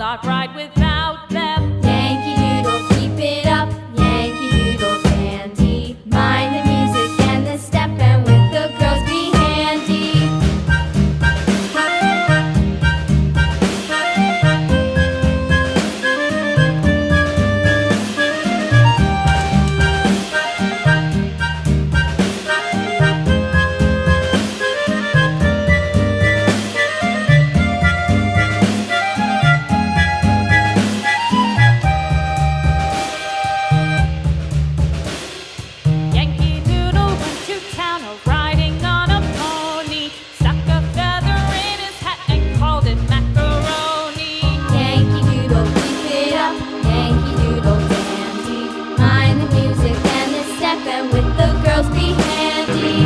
not ride without them. Yankee Doodle, keep it up, Yankee Doodle dandy. Mind the music and the step, and with the girls be handy. Yankee Doodle went to town riding on a pony, stuck a feather in his hat and called it macaroni. Yankee Doodle, keep it up, Yankee Doodle dandy. Mind the music and the step, and with the girls be handy.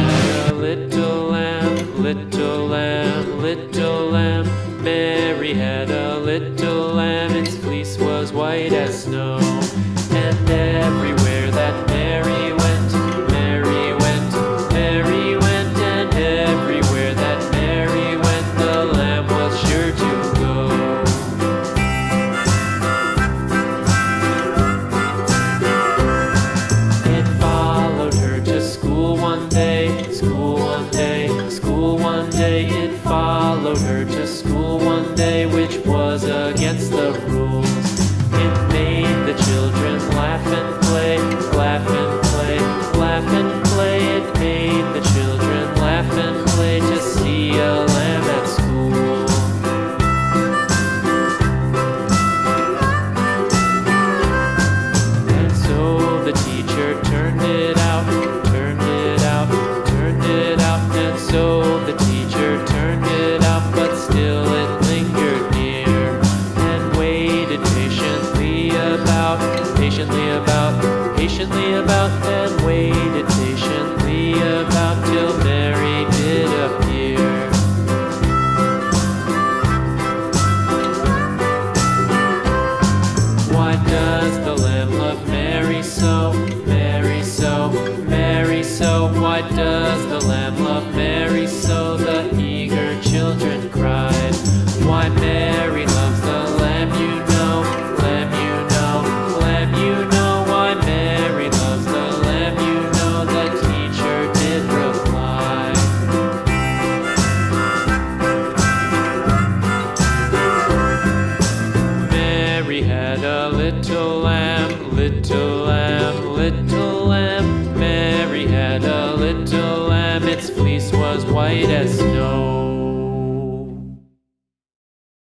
A little lamb, little lamb, little lamb. Mary had a little lamb, its fleece was white as snow. And everywhere that Mary went, Mary went, Mary went. And everywhere that Mary went, the lamb was sure to go. It followed her to school one day, school one day, school one day. It followed her to school one day, which was against the rules.